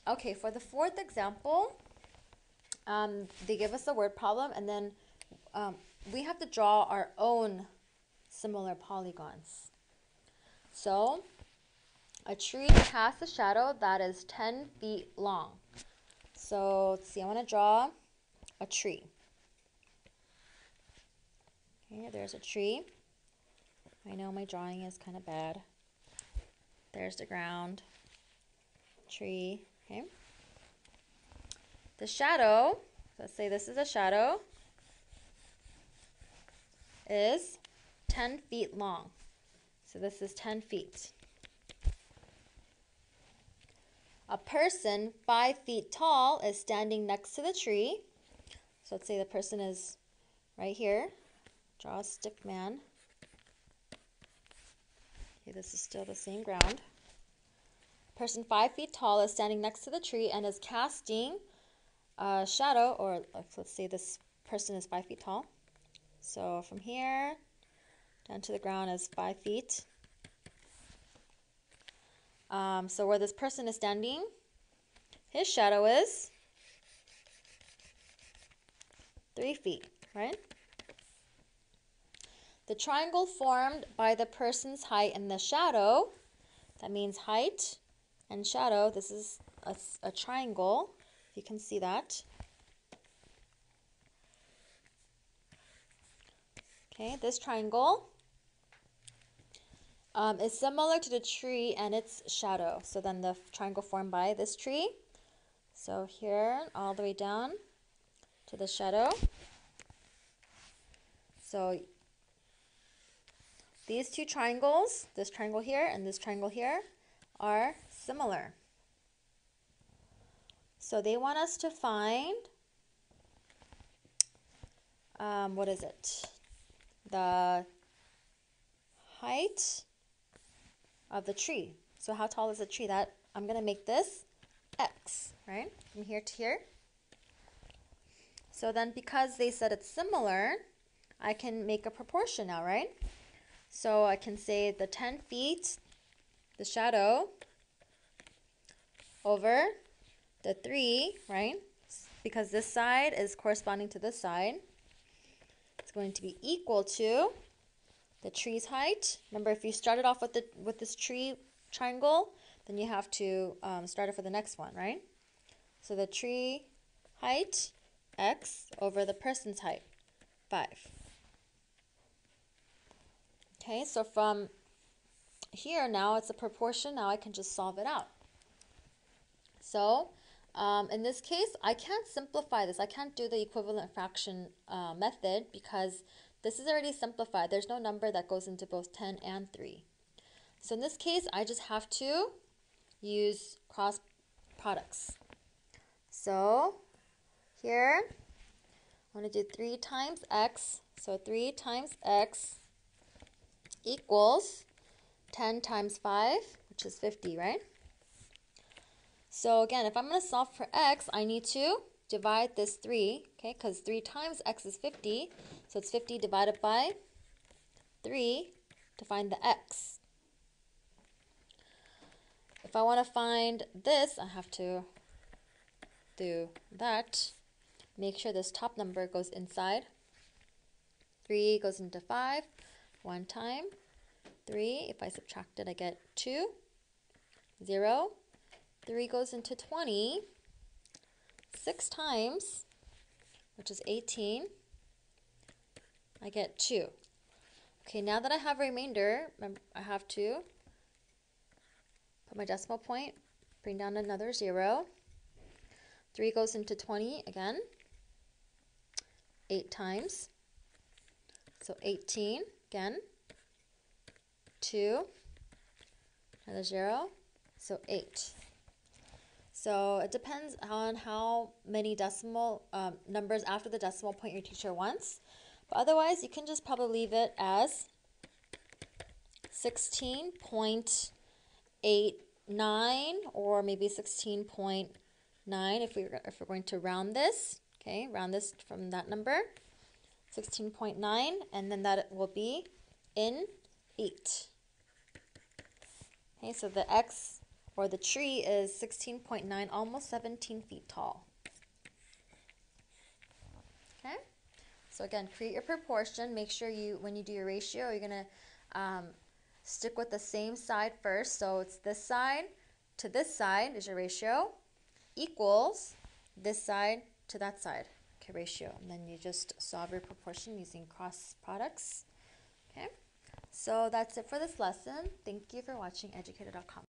Okay, for the fourth example, they give us a word problem, and then we have to draw our own similar polygons. So, a tree casts a shadow that is 10 feet long. So, let's see, I want to draw a tree. Okay, there's a tree. I know my drawing is kind of bad. There's the ground, tree, okay. The shadow, let's say this is a shadow, is 10 feet long. So this is 10 feet. A person 5 feet tall is standing next to the tree. So let's say the person is right here. Draw a stick man. Okay, this is still the same ground. A person 5 feet tall is standing next to the tree and is casting a shadow, or let's say this person is 5 feet tall. So from here down to the ground is 5 feet. So where this person is standing, his shadow is 3 feet, right? The triangle formed by the person's height and the shadow, that means height and shadow, this is a triangle, if you can see that. Okay, this triangle is similar to the tree and its shadow. So then the triangle formed by this tree. So here, all the way down to the shadow. So these two triangles, this triangle here and this triangle here, are similar. So they want us to find, what is it? The height of the tree. So how tall is the tree? That I'm going to make this x, right? From here to here. So then because they said it's similar, I can make a proportion now, right? So I can say the 10 feet, the shadow, over the 3, right? Because this side is corresponding to this side. It's going to be equal to the tree's height. Remember, if you started off with this tree triangle, then you have to start it for the next one, right? So the tree height, x, over the person's height, 5. Okay, so from here now it's a proportion. Now I can just solve it out. So in this case, I can't simplify this. I can't do the equivalent fraction method because this is already simplified. There's no number that goes into both 10 and 3. So in this case, I just have to use cross products. So here, I'm going to do 3 times x. So 3 times x equals 10 times 5, which is 50, right? So again, if I'm going to solve for x, I need to divide this 3, okay, because 3 times x is 50. So it's 50 divided by 3 to find the x. If I want to find this, I have to do that. Make sure this top number goes inside. 3 goes into 5 one time. 3, if I subtract it, I get 2. 0. 3 goes into 20 6 times, which is 18. I get 2. Okay, now that I have a remainder, I have to put my decimal point, bring down another 0. 3 goes into 20 again, 8 times. So 18 again, 2, another 0, so 8. So it depends on how many decimal numbers after the decimal point your teacher wants. But otherwise, you can just probably leave it as 16.89 or maybe 16.9 if we're going to round this. Okay, round this from that number, 16.9, and then that will be in 8. Okay, so the x or the tree is 16.9, almost 17 feet tall. Okay, so again, create your proportion. Make sure when you do your ratio, you're going to stick with the same side first. So it's this side to this side is your ratio, equals this side to that side. Okay, ratio. And then you just solve your proportion using cross products. Okay, so that's it for this lesson. Thank you for watching Educator.com.